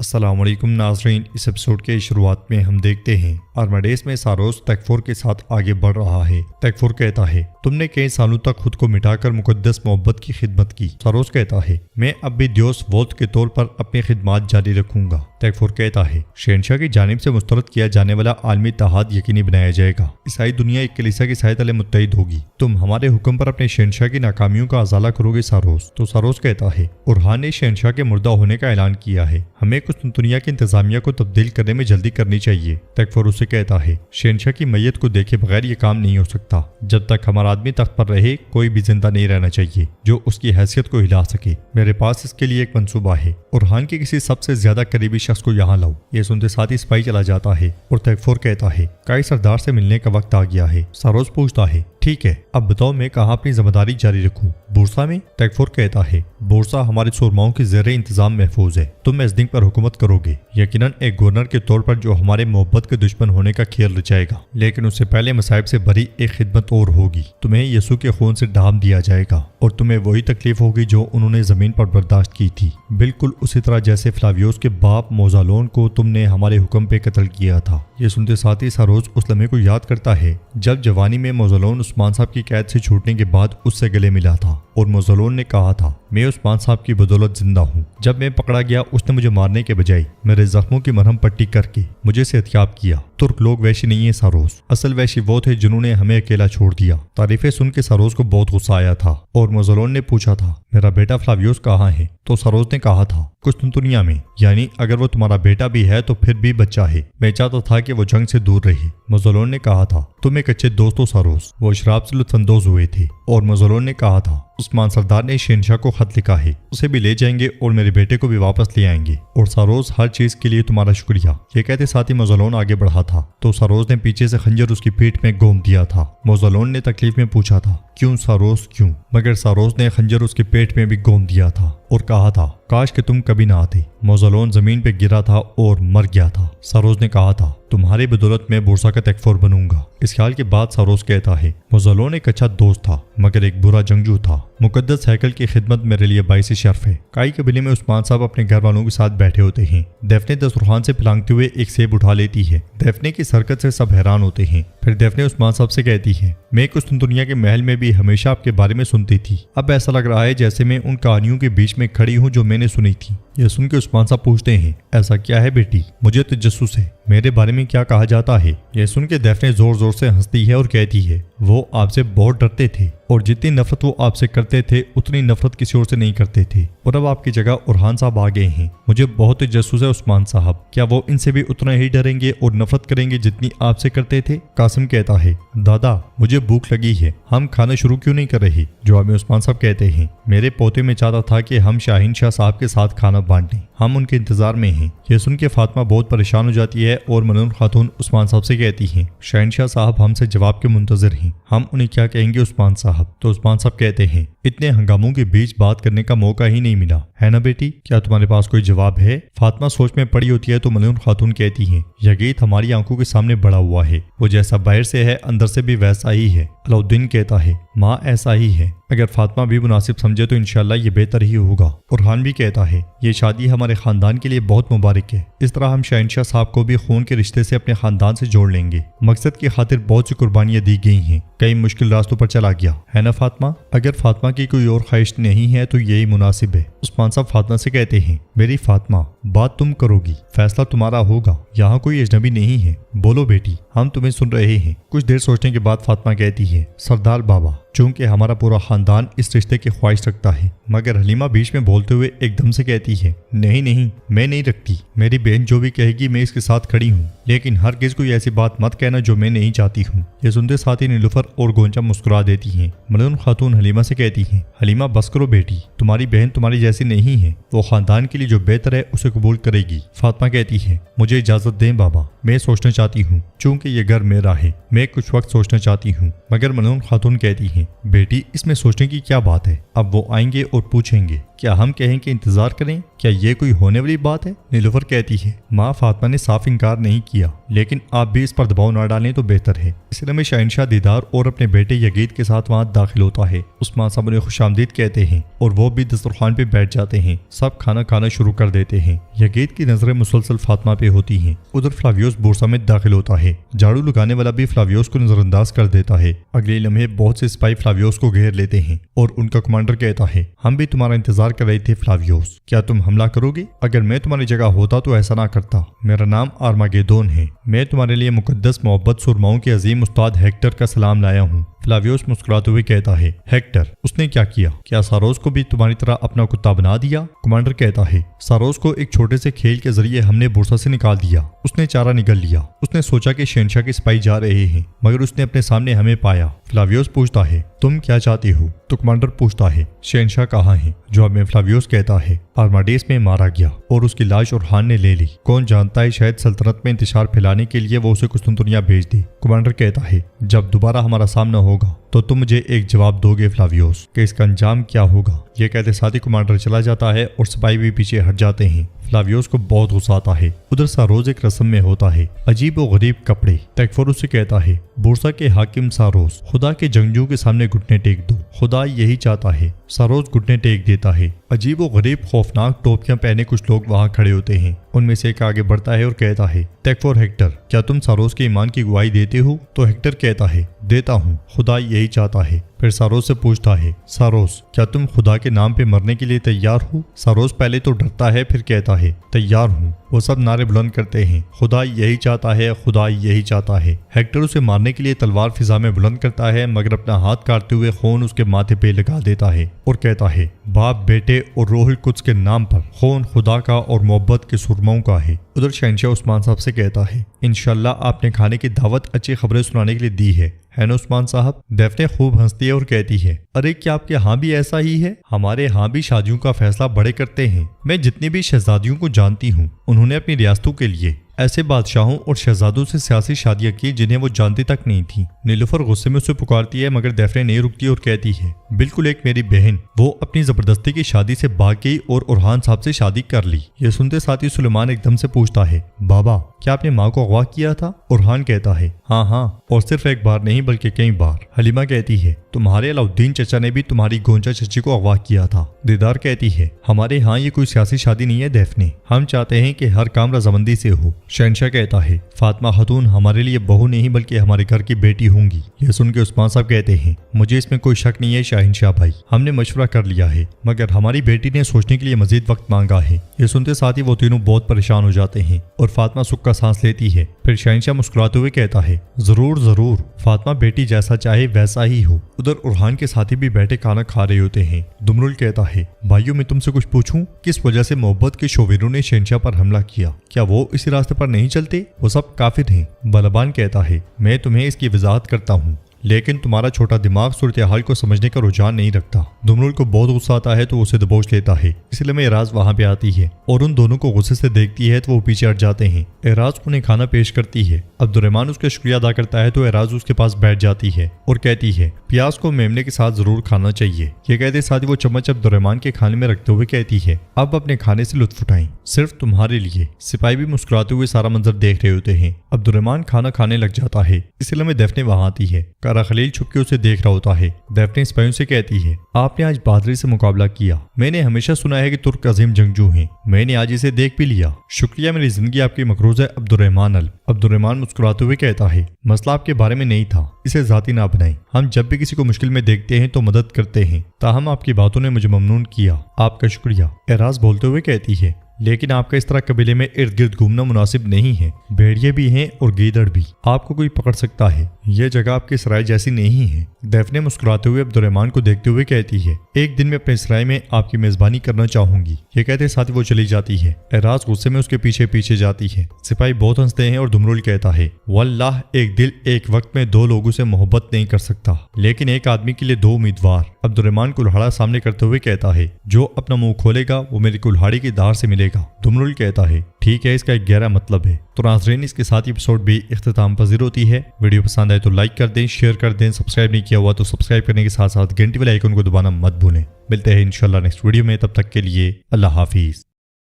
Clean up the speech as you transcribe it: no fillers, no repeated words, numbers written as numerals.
السلام علیکم ناظرین، اس ایپیسوڈ کے شروعات میں ہم دیکھتے ہیں آرماڈیس میں ساروس تیکفور کے ساتھ آگے بڑھ رہا ہے۔ تیکفور کہتا ہے تم نے کئی سالوں تک خود کو مٹا کر مقدس محبت کی خدمت کی۔ ساروس کہتا ہے میں اب بھی دیوس وولت کے طور پر اپنی خدمات جاری رکھوں گا۔ تیکفور کہتا ہے شہنشاہ کی جانب سے مسترد کیا جانے والا عالمی اتحاد یقینی بنایا جائے گا۔ عیسائی دنیا ایک کلیسا کے سائے تلے متحد ہوگی۔ تم ہمارے حکم پر اپنے شہنشاہ کی ناکامیوں کا ازالہ کرو گے ساروس۔ تو ساروس کہتا ہے اورہان نے شہنشاہ کے مردہ ہونے کا اعلان کیا ہے، ہمیں قسطنطنیہ کی انتظامیہ کو تبدیل کرنے میں جلدی کرنی چاہیے۔ تیکفور اسے کہتا ہے شہنشاہ کی میت کو دیکھے بغیر یہ کام نہیں ہو سکتا۔ جب تک ہمارا آدمی تخت پر رہے کوئی بھی زندہ نہیں رہنا چاہیے جو اس کی حیثیت کو ہلا سکے۔ میرے پاس اس کے لیے ایک منصوبہ ہے، اورہان کے کسی سب سے زیادہ قریبی شخص کو یہاں لاؤ۔ یہ سنتے ساتھ ہی سپاہی چلا جاتا ہے اور تیکفور کہتا ہے کائی سردار سے ملنے کا وقت آ گیا ہے۔ ساروس پوچھتا ہے ٹھیک ہے، اب بتاؤ میں کہاں اپنی ذمہ داری جاری رکھوں؟ بورسا میں؟ تیکفور کہتا ہے بورسا ہمارے سورماؤں کے زیر انتظام محفوظ ہے، تم ایزدنگ پر حکومت کرو گے، یقیناً ایک گورنر کے طور پر جو ہمارے محبت کے دشمن ہونے کا کھیل رچائے گا، لیکن اس سے پہلے مصائب سے بھری ایک خدمت اور ہوگی۔ تمہیں یسوع کے خون سے ڈھانپ دیا جائے گا اور تمہیں وہی تکلیف ہوگی جو انہوں نے زمین پر برداشت کی تھی، بالکل اسی طرح جیسے فلاویوس کے باپ موزالون کو تم نے ہمارے حکم پہ قتل کیا تھا۔ یہ سنتے ساتھ ہی ساروس اس لمحے کو یاد کرتا ہے جب جوانی میں موزالون عثمان صاحب کی قید سے چھوٹنے کے بعد اس سے گلے ملا تھا اور موزالون نے کہا تھا میں عثمان صاحب کی بدولت زندہ ہوں۔ جب میں پکڑا گیا اس نے مجھے مارنے کے بجائے میرے زخموں کی مرہم پٹی کر کے مجھے صحتیاب کیا۔ ترک لوگ ویشی نہیں ہیں ساروس، اصل ویشی وہ تھے جنہوں نے ہمیں اکیلا چھوڑ دیا۔ تعریفیں سن کے ساروس کو بہت غصہ آیا تھا اور موزالون نے پوچھا تھا میرا بیٹا فلاویوس کہاں ہے؟ تو ساروس نے کہا تھا قسطنطنیہ میں، یعنی اگر وہ تمہارا بیٹا بھی ہے تو پھر بھی بچہ ہے، میں چاہتا تھا کہ وہ جنگ سے دور رہے۔ موزالون نے کہا تھا تم ایک اچھے دوست ہو ساروس۔ وہ شراب سے لطف اندوز ہوئے تھے اور موزالون نے کہا تھا عثمان سردار نے شہنشاہ کو خط لکھا ہے، اسے بھی لے جائیں گے اور میرے بیٹے کو بھی واپس لے آئیں گے، اور ساروس ہر چیز کے لیے تمہارا شکریہ۔ یہ کہتے ساتھ ہی موزالون آگے بڑھا تھا تو ساروس نے پیچھے سے خنجر اس کی پیٹھ میں گھوم دیا تھا۔ موزالون نے تکلیف میں پوچھا تھا کیوں ساروس کیوں؟ مگر ساروس نے خنجر اس کی پیٹھ میں بھی گھوم دیا تھا اور کہا تھا کاش کہ تم کبھی نہ آتے۔ موزالون زمین پہ گرا تھا اور مر گیا تھا۔ ساروس نے کہا تھا تمہاری بدولت میں بورسا کا تیکفور بنوں گا۔ اس خیال کے بعد ساروس کہتا ہے موزالون ایک اچھا دوست تھا مگر ایک برا جنگجو تھا۔ مقدس ہیکل کی خدمت میرے لیے باعث شرف ہے۔ کائی قبیلے میں عثمان صاحب اپنے گھر والوں کے ساتھ بیٹھے ہوتے ہیں، دیفنے دسترخوان سے پلانگتے ہوئے ایک سیب اٹھا لیتی ہے۔ دیفنے کی حرکت سے سب حیران ہوتے ہیں۔ پھر دیفنے عثمان صاحب سے کہتی ہے میں قسطنطنیہ کے محل میں بھی ہمیشہ آپ کے بارے میں سنتی تھی، اب ایسا لگ رہا ہے جیسے میں ان کہانیوں کے بیچ میں کھڑی ہوں جو میں نے سنی تھی۔ یہ سن کے عثمان صاحب پوچھتے ہیں ایسا کیا ہے بیٹی؟ مجھے تجسس ہے، میرے بارے میں کیا کہا جاتا ہے؟ یہ سن کے دیفنے زور زور سے ہنستی ہے اور کہتی ہے وہ آپ سے بہت ڈرتے تھے اور جتنی نفرت وہ آپ سے کرتے تھے اتنی نفرت کسی اور سے نہیں کرتے تھے، اور اب آپ کی جگہ اورہان صاحب آ گئے ہیں۔ مجھے بہت تجسس ہے عثمان صاحب، کیا وہ ان سے بھی اتنا ہی ڈریں گے اور نفرت کریں گے جتنی آپ سے کرتے تھے؟ قاسم کہتا ہے دادا مجھے بھوک لگی ہے، ہم کھانا شروع کیوں نہیں کر رہے؟ جواب میں عثمان صاحب کہتے ہیں میرے پوتے میں چاہتا تھا کہ ہم شاہین شاہ صاحب کے ساتھ کھانا بانٹ لیں، ہم ان کے انتظار میں ہیں۔ یہ سن کے فاطمہ بہت پریشان ہو جاتی ہے اور منون خاتون عثمان صاحب سے کہتی ہیں شاہین شاہ صاحب ہم سے جواب کے منتظر ہیں، ہم انہیں کیا کہیں گے عثمان صاحب؟ تو عثمان صاحب کہتے ہیں اتنے ہنگاموں کے بیچ بات کرنے کا موقع ہی نہیں ملا ہے نا بیٹی، کیا تمہارے پاس کوئی جواب ہے؟ فاطمہ سوچ میں پڑی ہوتی ہے تو منون خاتون کہتی ہیں یہ گیت ہماری آنکھوں کے سامنے بڑا ہوا ہے، وہ جیسا باہر سے ہے اندر سے بھی ویسا ہی ہے۔ علاؤالدین کہتا ہے ماں ایسا ہی ہے، اگر فاطمہ بھی مناسب سمجھے تو انشاءاللہ یہ بہتر ہی ہوگا۔ اورہان بھی کہتا ہے یہ شادی ہمارے خاندان کے لیے بہت مبارک ہے، اس طرح ہم شہنشاہ صاحب کو بھی خون کے رشتے سے اپنے خاندان سے جوڑ لیں گے۔ مقصد کی خاطر بہت سی قربانیاں دی گئی ہیں، کئی مشکل راستوں پر چلا گیا ہے نا فاطمہ؟ اگر فاطمہ کی کوئی اور خواہش نہیں ہے تو یہی مناسب ہے۔ عثمان صاحب فاطمہ سے کہتے ہیں میری فاطمہ بات تم کرو گی، فیصلہ تمہارا ہوگا، یہاں کوئی اجنبی نہیں ہے، بولو بیٹی ہم تمہیں سن رہے ہیں۔ کچھ دیر سوچنے کے بعد فاطمہ کہتی ہے سردار بابا چونکہ ہمارا پورا خاندان اس رشتے کی خواہش رکھتا ہے، مگر حلیمہ بیچ میں بولتے ہوئے ایک دم سے کہتی ہے نہیں میں نہیں رکھتی، میری بہن جو بھی کہے گی میں اس کے ساتھ کھڑی ہوں، لیکن ہرگز کوئی ایسی بات مت کہنا جو میں نہیں چاہتی ہوں۔ یہ سنتے ساتھ ہی نیلوفر اور گونچا مسکرا دیتی ہیں۔ منون خاتون حلیمہ سے کہتی ہیں حلیمہ بس کرو بیٹی، تمہاری بہن تمہاری جیسی نہیں ہے، وہ خاندان کے لیے جو بہتر ہے اسے قبول کرے گی۔ فاطمہ کہتی ہے مجھے اجازت دیں بابا، میں سوچنا چاہتی ہوں، چونکہ یہ گھر میرا ہے میں کچھ وقت سوچنا چاہتی ہوں۔ مگر منون خاتون کہتی ہیں بیٹی اس میں سوچنے کی کیا بات ہے، اب وہ آئیں گے اور پوچھیں گے کیا ہم کہیں کہ انتظار کریں؟ کیا یہ کوئی ہونے والی بات ہے؟ نیلوفر کہتی ہے ماں فاطمہ نے صاف انکار نہیں کیا، لیکن آپ بھی اس پر دباؤ نہ ڈالیں تو بہتر ہے۔ اس لیے میں شہنشاہ دیدار اور اپنے بیٹے یگید کے ساتھ وہاں داخل ہوتا ہے۔ عثمان صاحب انہیں خوش آمدید کہتے ہیں اور وہ بھی دسترخوان پہ بیٹھ جاتے ہیں۔ سب کھانا کھانا شروع کر دیتے ہیں۔ یگید کی نظریں مسلسل فاطمہ پہ ہوتی ہیں۔ ادھر فلاویوس بورسا میں داخل ہوتا ہے۔ جھاڑو لگانے والا بھی فلاویوس کو نظر انداز کر دیتا ہے۔ اگلے لمحے بہت سے سپاہی فلاویوس کو گھیر لیتے ہیں اور ان کا کمانڈر کہتا ہے ہم بھی تمہارا انتظار کر رہے تھے فلاویوس، کیا تم حملہ کرو گے؟ اگر میں تمہاری جگہ ہوتا تو ایسا نہ کرتا۔ میرا نام آرماگیدون ہے، میں تمہارے لیے مقدس محبت سرماؤں کے عظیم استاد ہیکٹر کا سلام لایا ہوں۔ فلاویوس مسکراتے ہوئے کہتا ہے ہیکٹر، اس نے کیا کیا؟ کیا ساروس کو بھی تمہاری طرح اپنا کتا بنا دیا؟ کمانڈر کہتا ہے ساروس کو ایک چھوٹے سے کھیل کے ذریعے ہم نے بورسا سے نکال دیا۔ اس نے چارہ نگل لیا۔ اس نے سوچا کہ شہنشاہ کے سپاہی جا رہے ہیں، مگر اس نے اپنے سامنے ہمیں پایا۔ فلاویوس پوچھتا ہے تم کیا چاہتے ہو؟ تو کمانڈر پوچھتا ہے شہنشاہ کہاں ہیں؟ جواب میں فلاویوس کہتا ہے آرماڈیس میں مارا گیا اور اس کی لاش اورحان نے لے لی۔ کون جانتا ہے شاید سلطنت میں انتشار پھیلانے کے لیے وہ اسے قسطنطنیہ بھیج دے۔ کمانڈر کہتا ہے جب دوبارہ ہمارا سامنا ہوگا تو تم مجھے ایک جواب دو گے فلاویوس کہ اس کا انجام کیا ہوگا۔ یہ کہتے ساتھ ہی کمانڈر چلا جاتا ہے اور سپاہی بھی پیچھے ہٹ جاتے ہیں۔ فلاویوس کو بہت غصہ آتا ہے۔ ادھر ساروس ایک رسم میں ہوتا ہے، عجیب و غریب کپڑے۔ ٹیکفور سے کہتا ہے بورسا کے حاکم ساروس، خدا کے جنگجو کے سامنے گھٹنے ٹیک دو، خدا یہی چاہتا ہے۔ ساروس گھٹنے ٹیک دیتا ہے۔ عجیب و غریب خوفناک ٹوپیاں پہنے کچھ لوگ وہاں کھڑے ہوتے ہیں۔ ان میں سے ایک آگے بڑھتا ہے اور کہتا ہے ٹیکفور ہیکٹر، کیا تم ساروس کے ایمان کی گواہی دیتے ہو؟ تو ہیکٹر کہتا ہے دیتا ہوں، خدا یہی چاہتا ہے۔ پھر ساروس سے پوچھتا ہے ساروس، کیا تم خدا کے نام پہ مرنے کے لیے تیار ہو؟ ساروس پہلے تو ڈرتا ہے، پھر کہتا ہے تیار ہوں۔ وہ سب نعرے بلند کرتے ہیں خدا یہی چاہتا ہے، خدا یہی چاہتا ہے۔ ہیکٹر اسے مارنے کے لیے تلوار فضا میں بلند کرتا ہے، مگر اپنا ہاتھ کاٹتے ہوئے خون اس کے ماتھے پہ لگا دیتا ہے اور کہتا ہے باپ، بیٹے اور روح القدس کے نام پر خون خدا کا اور محبت کے سرماؤں کا ہے۔ ادھر شہنشاہ عثمان صاحب سے کہتا ہے انشاءاللہ آپ نے کھانے کی دعوت اچھی خبریں سنانے کے لیے دی ہے نا عثمان صاحب؟ ڈیفنے خوب ہنستی ہے اور کہتی ہے ارے کیا آپ کے ہاں بھی ایسا ہی ہے؟ ہمارے ہاں بھی شادیوں کا فیصلہ بڑے کرتے ہیں۔ میں جتنی بھی شہزادیوں کو جانتی ہوں انہوں نے اپنی ریاستوں کے لیے ایسے بادشاہوں اور شہزادوں سے سیاسی شادیاں کی جنہیں وہ جانتی تک نہیں تھی۔ نیلوفر غصے میں اسے پکارتی ہے، مگر ڈیفنے نہیں رکتی اور کہتی ہے بالکل ایک میری بہن، وہ اپنی زبردستی کی شادی سے بھاگ گئی اور اورحان صاحب سے شادی کر لی۔ یہ سنتے ساتھ ہی سلیمان ایک دم سے پوچھتا ہے بابا، کیا آپ نے ماں کو اغوا کیا تھا؟ اورحان کہتا ہے ہاں، اور صرف ایک بار نہیں بلکہ کئی بار۔ حلیمہ کہتی ہے تمہارے علاؤالدین چچا نے بھی تمہاری گونچا چچی کو اغوا کیا تھا۔ دیدار کہتی ہے ہمارے ہاں یہ کوئی سیاسی شادی نہیں ہے ڈیفنے، ہم چاہتے ہیں کہ ہر کام رضامندی سے ہو۔ شہنشاہ کہتا ہے فاطمہ خاتون ہمارے لیے بہو نہیں بلکہ ہمارے گھر کی بیٹی ہوں گی۔ یہ سن کے عثمان صاحب کہتے ہیں مجھے اس میں کوئی شک نہیں ہے شاہنشاہ بھائی، ہم نے مشورہ کر لیا ہے، مگر ہماری بیٹی نے سوچنے کے لیے مزید وقت مانگا ہے۔ یہ سنتے ساتھ ہی وہ تینوں بہت پریشان ہو جاتے ہیں اور فاطمہ سکا سانس لیتی ہے۔ پھر شہنشاہ مسکراتے ہوئے کہتا ہے ضرور فاطمہ بیٹی جیسا چاہے ویسا ہی ہو۔ ادھر اورحان کے ساتھی بھی بیٹھے کھانا کھا رہے ہوتے ہیں۔ دمرل کہتا ہے بھائیوں میں تم سے کچھ پوچھوں، کس وجہ سے محبت کے شوویروں نے شہنشاہ پر حملہ کیا؟ کیا وہ اسی راستے پر نہیں چلتے؟ وہ سب کافر ہیں۔ بلبان کہتا ہے میں تمہیں اس کی وضاحت کرتا ہوں، لیکن تمہارا چھوٹا دماغ صورتحال کو سمجھنے کا رجحان نہیں رکھتا۔ دمرل کو بہت غصہ آتا ہے تو اسے دبوچ لیتا ہے، اس لیے میں اعراض وہاں پہ آتی ہے اور ان دونوں کو غصے سے دیکھتی ہے تو وہ پیچھے ہٹ جاتے ہیں۔ اعراض انہیں کھانا پیش کرتی ہے۔ عبدالرحمن اس کا شکریہ ادا کرتا ہے تو اعراض اس کے پاس بیٹھ جاتی ہے اور کہتی ہے پیاز کو میمنے کے ساتھ ضرور کھانا چاہیے۔ یہ کہتے ساتھ ہی وہ چمچ عبدالرحمن کے کھانے میں رکھتے ہوئے کہتی ہے اب اپنے کھانے سے لطف اٹھائیں، صرف تمہارے لیے۔ سپاہی بھی مسکراتے ہوئے سارا منظر دیکھ رہے ہوتے ہیں۔ عبدالرحمن کھانا کھانے لگ جاتا ہے، اس لیے میں ڈیفنے وہاں آتی ہے۔ کارا خلیل چھپ کے اسے دیکھ رہا ہوتا ہے۔ ڈیفنے سپاہیوں سے کہتی ہے آپ نے آج بہادری سے مقابلہ کیا، میں نے ہمیشہ سنا ہے کہ ترک عظیم جنگجو ہیں، میں نے آج اسے دیکھ بھی لیا، شکریہ، میری زندگی آپ کی مقروض ہے عبدالرحمن عبدالرحمن مسکراتے ہوئے کہتا ہے مسئلہ آپ کے بارے میں نہیں تھا، اسے ذاتی نہ بنائیں، ہم جب بھی کسی کو مشکل میں دیکھتے ہیں تو مدد کرتے ہیں، تاہم آپ کی باتوں نے مجھے ممنون کیا، آپ کا شکریہ۔ اعراض بولتے ہوئے کہتی ہے لیکن آپ کا اس طرح قبیلے میں ارد گرد گھومنا مناسب نہیں ہے، بھیڑیے بھی ہیں اور گیدڑ بھی، آپ کو کوئی پکڑ سکتا ہے، یہ جگہ آپ کے سرائے جیسی نہیں ہے۔ ڈیفنے مسکراتے ہوئے عبدالرحمن کو دیکھتے ہوئے کہتی ہے ایک دن میں اپنے سرائے میں آپ کی میزبانی کرنا چاہوں گی۔ یہ کہتے ساتھ وہ چلی جاتی ہے۔ اعراض غصے میں اس کے پیچھے پیچھے جاتی ہے۔ سپاہی بہت ہنستے ہیں اور دمرل کہتا ہے واللہ ایک دل ایک وقت میں دو لوگوں سے محبت نہیں کر سکتا، لیکن ایک آدمی کے لیے دو امیدوار۔ عبدالرحمن کلہاڑا سامنے کرتے ہوئے کہتا ہے جو اپنا منہ کھولے گا وہ میری کلہاڑی کی دھار سے ملے گا۔ دمرل کہتا ہے ٹھیک ہے، اس کا ایک گہرا مطلب ہے۔ تو ناظرین اس کے ساتھ ایپیسوڈ بھی اختتام پذیر ہوتی ہے۔ ویڈیو پسند آئے تو لائک کر دیں، شیئر کر دیں، سبسکرائب نہیں کیا ہوا تو سبسکرائب کرنے کے ساتھ ساتھ گھنٹی والے آئیکن کو دبانا مت بھولیں۔ ملتے ہیں انشاءاللہ نیکسٹ ویڈیو میں، تب تک کے لیے اللہ حافظ۔